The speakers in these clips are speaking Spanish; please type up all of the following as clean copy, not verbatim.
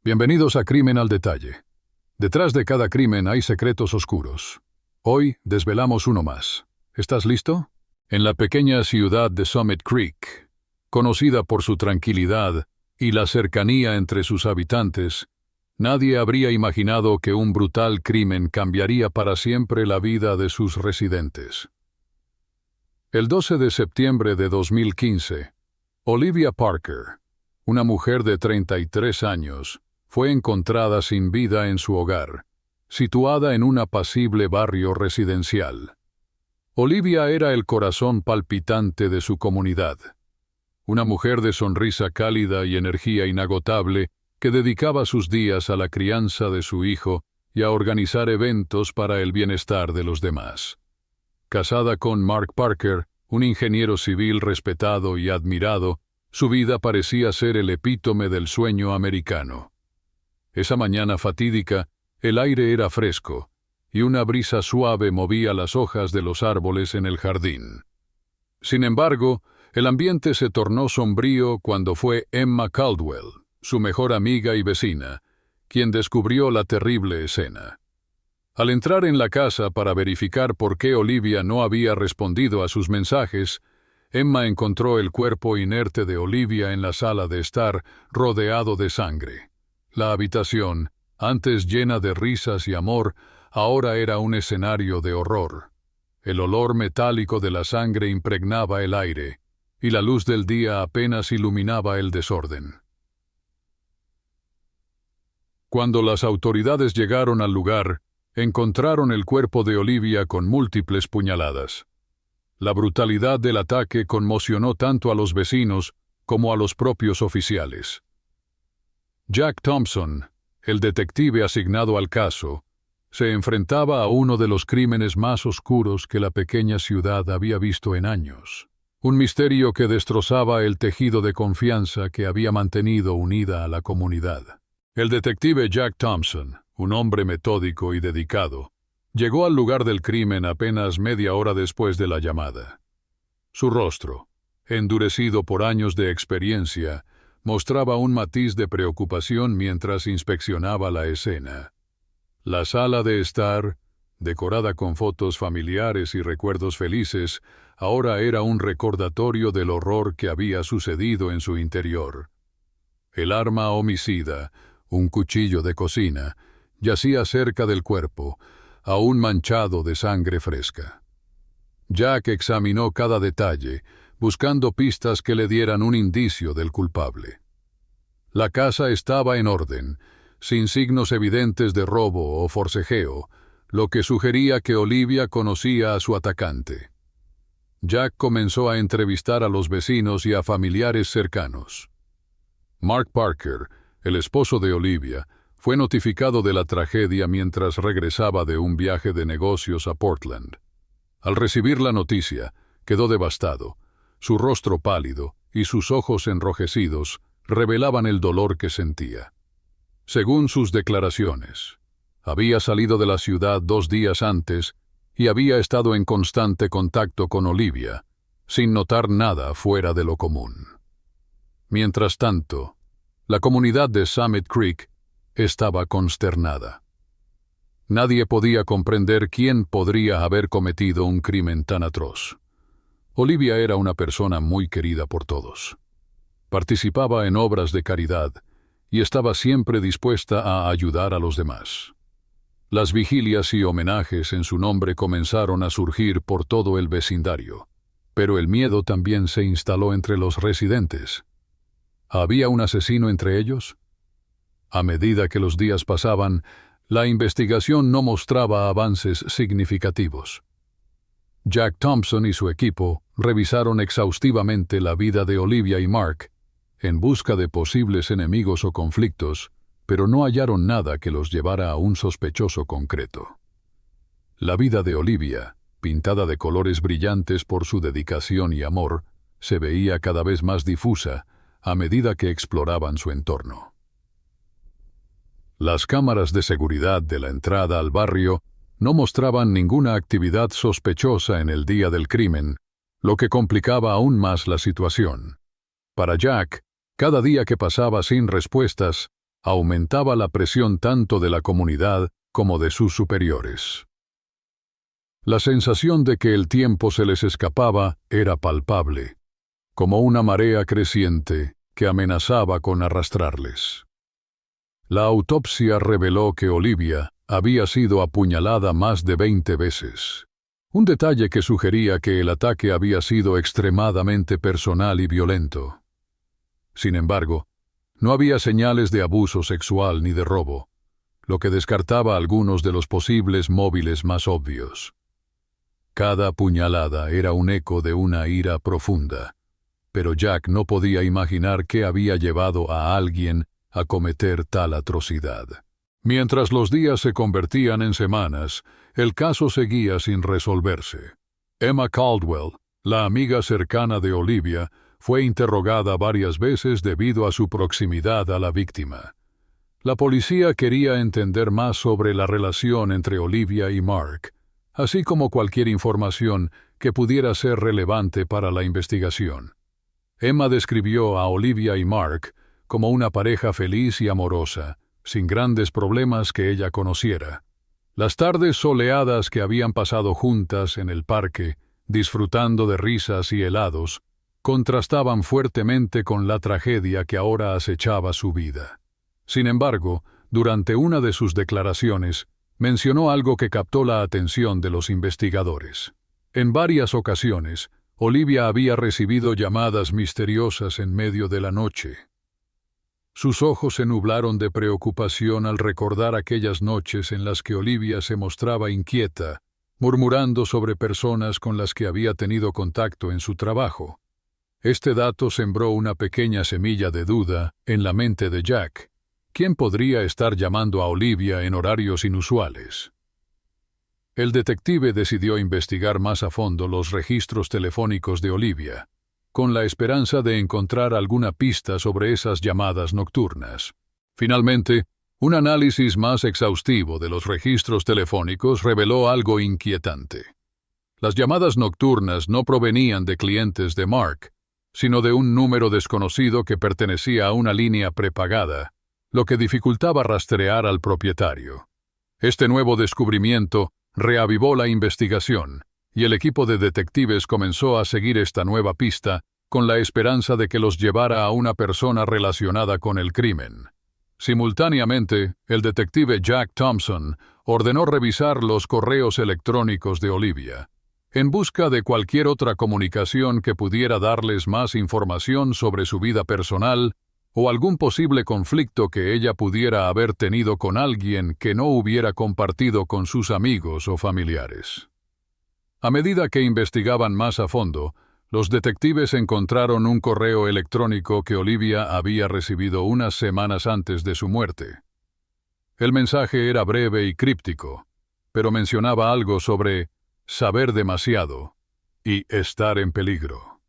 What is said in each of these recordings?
Bienvenidos a Crimen al Detalle. Detrás de cada crimen hay secretos oscuros. Hoy desvelamos uno más. ¿Estás listo? En la pequeña ciudad de Summit Creek, conocida por su tranquilidad y la cercanía entre sus habitantes, nadie habría imaginado que un brutal crimen cambiaría para siempre la vida de sus residentes. El 12 de septiembre de 2015, Olivia Parker, una mujer de 33 años, fue encontrada sin vida en su hogar, situada en un apacible barrio residencial. Olivia era el corazón palpitante de su comunidad. Una mujer de sonrisa cálida y energía inagotable que dedicaba sus días a la crianza de su hijo y a organizar eventos para el bienestar de los demás. Casada con Mark Parker, un ingeniero civil respetado y admirado, su vida parecía ser el epítome del sueño americano. Esa mañana fatídica, el aire era fresco, y una brisa suave movía las hojas de los árboles en el jardín. Sin embargo, el ambiente se tornó sombrío cuando fue Emma Caldwell, su mejor amiga y vecina, quien descubrió la terrible escena. Al entrar en la casa para verificar por qué Olivia no había respondido a sus mensajes, Emma encontró el cuerpo inerte de Olivia en la sala de estar, rodeado de sangre. La habitación, antes llena de risas y amor, ahora era un escenario de horror. El olor metálico de la sangre impregnaba el aire, y la luz del día apenas iluminaba el desorden. Cuando las autoridades llegaron al lugar, encontraron el cuerpo de Olivia con múltiples puñaladas. La brutalidad del ataque conmocionó tanto a los vecinos como a los propios oficiales. Jack Thompson, el detective asignado al caso, se enfrentaba a uno de los crímenes más oscuros que la pequeña ciudad había visto en años. Un misterio que destrozaba el tejido de confianza que había mantenido unida a la comunidad. El detective Jack Thompson, un hombre metódico y dedicado, llegó al lugar del crimen apenas media hora después de la llamada. Su rostro, endurecido por años de experiencia, mostraba un matiz de preocupación mientras inspeccionaba la escena. La sala de estar, decorada con fotos familiares y recuerdos felices, ahora era un recordatorio del horror que había sucedido en su interior. El arma homicida, un cuchillo de cocina, yacía cerca del cuerpo, aún manchado de sangre fresca. Jack examinó cada detalle, buscando pistas que le dieran un indicio del culpable. La casa estaba en orden, sin signos evidentes de robo o forcejeo, lo que sugería que Olivia conocía a su atacante. Jack comenzó a entrevistar a los vecinos y a familiares cercanos. Mark Parker, el esposo de Olivia, fue notificado de la tragedia mientras regresaba de un viaje de negocios a Portland. Al recibir la noticia, quedó devastado. Su rostro pálido y sus ojos enrojecidos revelaban el dolor que sentía. Según sus declaraciones, había salido de la ciudad 2 días antes y había estado en constante contacto con Olivia, sin notar nada fuera de lo común. Mientras tanto, la comunidad de Summit Creek estaba consternada. Nadie podía comprender quién podría haber cometido un crimen tan atroz. Olivia era una persona muy querida por todos. Participaba en obras de caridad y estaba siempre dispuesta a ayudar a los demás. Las vigilias y homenajes en su nombre comenzaron a surgir por todo el vecindario, pero el miedo también se instaló entre los residentes. ¿Había un asesino entre ellos? A medida que los días pasaban, la investigación no mostraba avances significativos. Jack Thompson y su equipo revisaron exhaustivamente la vida de Olivia y Mark, en busca de posibles enemigos o conflictos, pero no hallaron nada que los llevara a un sospechoso concreto. La vida de Olivia, pintada de colores brillantes por su dedicación y amor, se veía cada vez más difusa a medida que exploraban su entorno. Las cámaras de seguridad de la entrada al barrio no mostraban ninguna actividad sospechosa en el día del crimen, lo que complicaba aún más la situación. Para Jack, cada día que pasaba sin respuestas aumentaba la presión tanto de la comunidad como de sus superiores. La sensación de que el tiempo se les escapaba era palpable, como una marea creciente que amenazaba con arrastrarles. La autopsia reveló que Olivia había sido apuñalada más de 20 veces, un detalle que sugería que el ataque había sido extremadamente personal y violento. Sin embargo, no había señales de abuso sexual ni de robo, lo que descartaba algunos de los posibles móviles más obvios. Cada puñalada era un eco de una ira profunda, pero Jack no podía imaginar qué había llevado a alguien a cometer tal atrocidad. Mientras los días se convertían en semanas, el caso seguía sin resolverse. Emma Caldwell, la amiga cercana de Olivia, fue interrogada varias veces debido a su proximidad a la víctima. La policía quería entender más sobre la relación entre Olivia y Mark, así como cualquier información que pudiera ser relevante para la investigación. Emma describió a Olivia y Mark como una pareja feliz y amorosa, sin grandes problemas que ella conociera. Las tardes soleadas que habían pasado juntas en el parque, disfrutando de risas y helados, contrastaban fuertemente con la tragedia que ahora acechaba su vida. Sin embargo, durante una de sus declaraciones, mencionó algo que captó la atención de los investigadores. En varias ocasiones, Olivia había recibido llamadas misteriosas en medio de la noche. Sus ojos se nublaron de preocupación al recordar aquellas noches en las que Olivia se mostraba inquieta, murmurando sobre personas con las que había tenido contacto en su trabajo. Este dato sembró una pequeña semilla de duda en la mente de Jack. ¿Quién podría estar llamando a Olivia en horarios inusuales? El detective decidió investigar más a fondo los registros telefónicos de Olivia, con la esperanza de encontrar alguna pista sobre esas llamadas nocturnas. Finalmente, un análisis más exhaustivo de los registros telefónicos reveló algo inquietante. Las llamadas nocturnas no provenían de clientes de Mark, sino de un número desconocido que pertenecía a una línea prepagada, lo que dificultaba rastrear al propietario. Este nuevo descubrimiento reavivó la investigación, y el equipo de detectives comenzó a seguir esta nueva pista con la esperanza de que los llevara a una persona relacionada con el crimen. Simultáneamente, el detective Jack Thompson ordenó revisar los correos electrónicos de Olivia, en busca de cualquier otra comunicación que pudiera darles más información sobre su vida personal o algún posible conflicto que ella pudiera haber tenido con alguien que no hubiera compartido con sus amigos o familiares. A medida que investigaban más a fondo, los detectives encontraron un correo electrónico que Olivia había recibido unas semanas antes de su muerte. El mensaje era breve y críptico, pero mencionaba algo sobre saber demasiado y estar en peligro.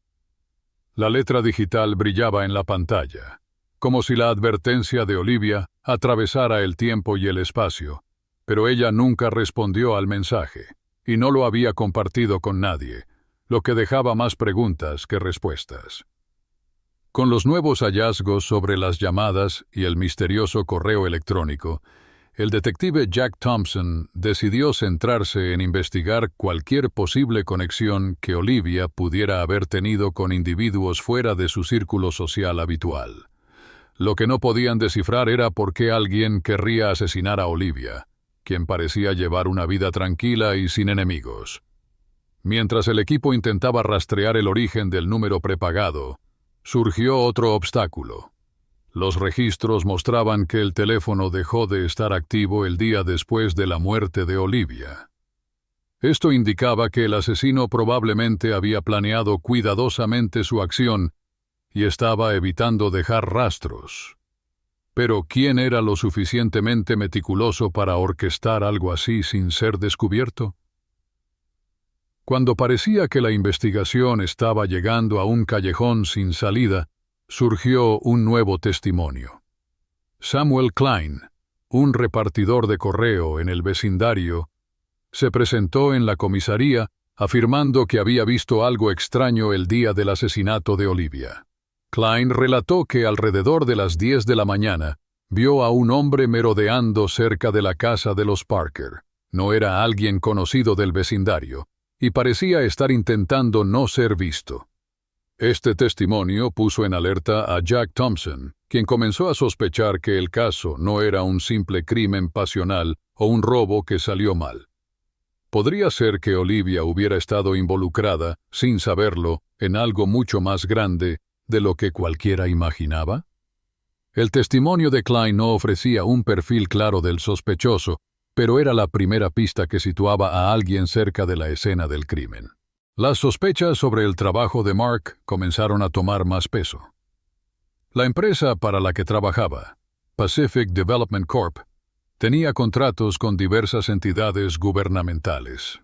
La letra digital brillaba en la pantalla, como si la advertencia de Olivia atravesara el tiempo y el espacio, pero ella nunca respondió al mensaje, y no lo había compartido con nadie, lo que dejaba más preguntas que respuestas. Con los nuevos hallazgos sobre las llamadas y el misterioso correo electrónico, el detective Jack Thompson decidió centrarse en investigar cualquier posible conexión que Olivia pudiera haber tenido con individuos fuera de su círculo social habitual. Lo que no podían descifrar era por qué alguien querría asesinar a Olivia, quien parecía llevar una vida tranquila y sin enemigos. Mientras el equipo intentaba rastrear el origen del número prepagado, surgió otro obstáculo. Los registros mostraban que el teléfono dejó de estar activo el día después de la muerte de Olivia. Esto indicaba que el asesino probablemente había planeado cuidadosamente su acción y estaba evitando dejar rastros. Pero ¿quién era lo suficientemente meticuloso para orquestar algo así sin ser descubierto? Cuando parecía que la investigación estaba llegando a un callejón sin salida, surgió un nuevo testimonio. Samuel Klein, un repartidor de correo en el vecindario, se presentó en la comisaría afirmando que había visto algo extraño el día del asesinato de Olivia. Klein relató que alrededor de las 10 de la mañana vio a un hombre merodeando cerca de la casa de los Parker. No era alguien conocido del vecindario, y parecía estar intentando no ser visto. Este testimonio puso en alerta a Jack Thompson, quien comenzó a sospechar que el caso no era un simple crimen pasional o un robo que salió mal. ¿Podría ser que Olivia hubiera estado involucrada, sin saberlo, en algo mucho más grande de lo que cualquiera imaginaba? El testimonio de Klein no ofrecía un perfil claro del sospechoso, pero era la primera pista que situaba a alguien cerca de la escena del crimen. Las sospechas sobre el trabajo de Mark comenzaron a tomar más peso. La empresa para la que trabajaba, Pacific Development Corp., tenía contratos con diversas entidades gubernamentales.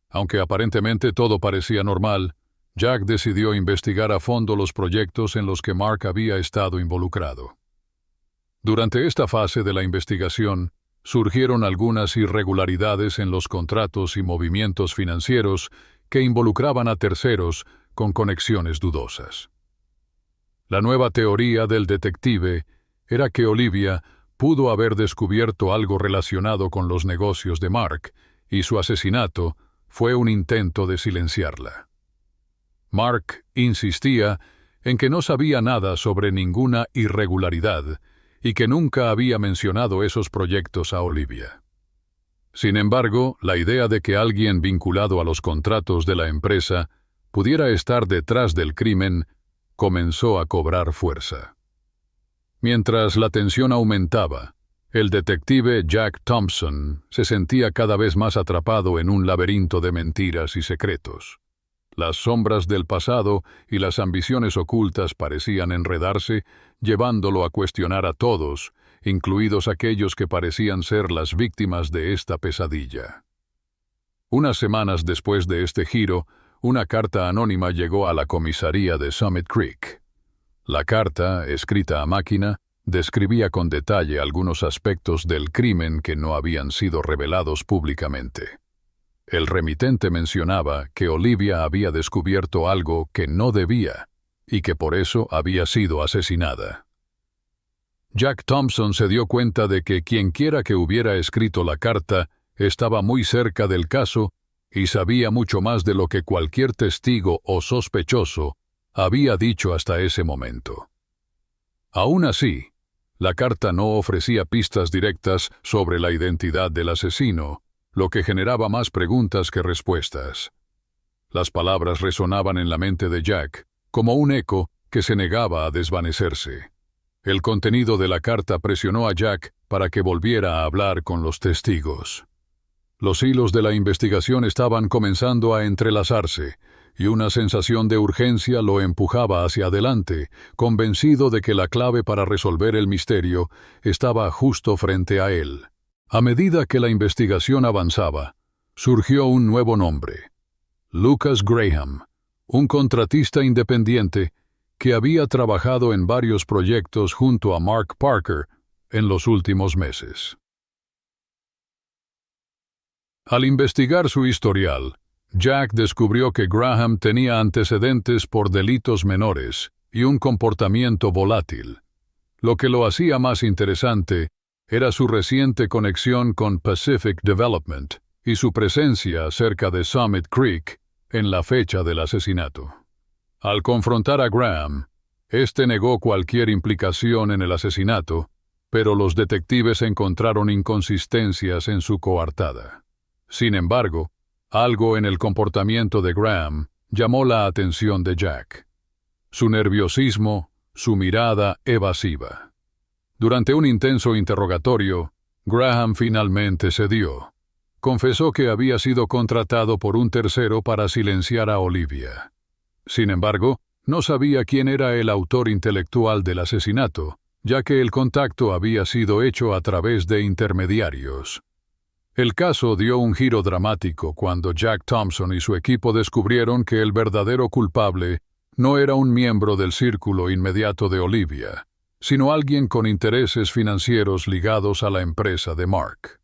Aunque aparentemente todo parecía normal, Jack decidió investigar a fondo los proyectos en los que Mark había estado involucrado. Durante esta fase de la investigación, surgieron algunas irregularidades en los contratos y movimientos financieros que involucraban a terceros con conexiones dudosas. La nueva teoría del detective era que Olivia pudo haber descubierto algo relacionado con los negocios de Mark, y su asesinato fue un intento de silenciarla. Mark insistía en que no sabía nada sobre ninguna irregularidad y que nunca había mencionado esos proyectos a Olivia. Sin embargo, la idea de que alguien vinculado a los contratos de la empresa pudiera estar detrás del crimen comenzó a cobrar fuerza. Mientras la tensión aumentaba, el detective Jack Thompson se sentía cada vez más atrapado en un laberinto de mentiras y secretos. Las sombras del pasado y las ambiciones ocultas parecían enredarse, llevándolo a cuestionar a todos, incluidos aquellos que parecían ser las víctimas de esta pesadilla. Unas semanas después de este giro, una carta anónima llegó a la comisaría de Summit Creek. La carta, escrita a máquina, describía con detalle algunos aspectos del crimen que no habían sido revelados públicamente. El remitente mencionaba que Olivia había descubierto algo que no debía y que por eso había sido asesinada. Jack Thompson se dio cuenta de que quienquiera que hubiera escrito la carta estaba muy cerca del caso y sabía mucho más de lo que cualquier testigo o sospechoso había dicho hasta ese momento. Aún así, la carta no ofrecía pistas directas sobre la identidad del asesino, lo que generaba más preguntas que respuestas. Las palabras resonaban en la mente de Jack, como un eco que se negaba a desvanecerse. El contenido de la carta presionó a Jack para que volviera a hablar con los testigos. Los hilos de la investigación estaban comenzando a entrelazarse, y una sensación de urgencia lo empujaba hacia adelante, convencido de que la clave para resolver el misterio estaba justo frente a él. A medida que la investigación avanzaba, surgió un nuevo nombre: Lucas Graham, un contratista independiente que había trabajado en varios proyectos junto a Mark Parker en los últimos meses. Al investigar su historial, Jack descubrió que Graham tenía antecedentes por delitos menores y un comportamiento volátil. Lo que lo hacía más interesante era su reciente conexión con Pacific Development y su presencia cerca de Summit Creek en la fecha del asesinato. Al confrontar a Graham, este negó cualquier implicación en el asesinato, pero los detectives encontraron inconsistencias en su coartada. Sin embargo, algo en el comportamiento de Graham llamó la atención de Jack. Su nerviosismo, su mirada evasiva. Durante un intenso interrogatorio, Graham finalmente cedió. Confesó que había sido contratado por un tercero para silenciar a Olivia. Sin embargo, no sabía quién era el autor intelectual del asesinato, ya que el contacto había sido hecho a través de intermediarios. El caso dio un giro dramático cuando Jack Thompson y su equipo descubrieron que el verdadero culpable no era un miembro del círculo inmediato de Olivia, sino alguien con intereses financieros ligados a la empresa de Mark.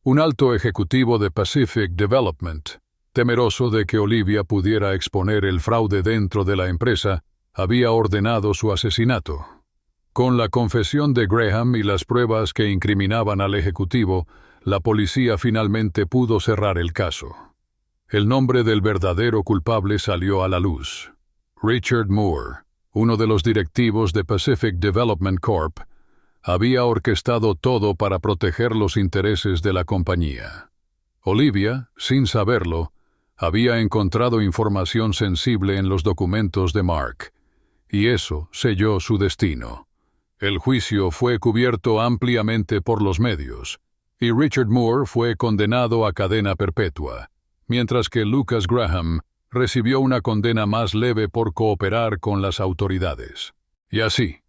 Un alto ejecutivo de Pacific Development, temeroso de que Olivia pudiera exponer el fraude dentro de la empresa, había ordenado su asesinato. Con la confesión de Graham y las pruebas que incriminaban al ejecutivo, la policía finalmente pudo cerrar el caso. El nombre del verdadero culpable salió a la luz. Richard Moore, uno de los directivos de Pacific Development Corp., había orquestado todo para proteger los intereses de la compañía. Olivia, sin saberlo, había encontrado información sensible en los documentos de Mark, y eso selló su destino. El juicio fue cubierto ampliamente por los medios, y Richard Moore fue condenado a cadena perpetua, mientras que Lucas Graham recibió una condena más leve por cooperar con las autoridades. Y así,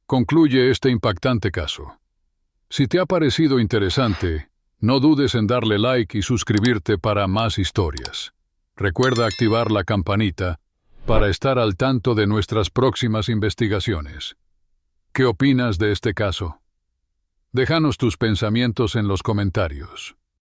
concluye este impactante caso. Si te ha parecido interesante, no dudes en darle like y suscribirte para más historias. Recuerda activar la campanita para estar al tanto de nuestras próximas investigaciones. ¿Qué opinas de este caso? Déjanos tus pensamientos en los comentarios.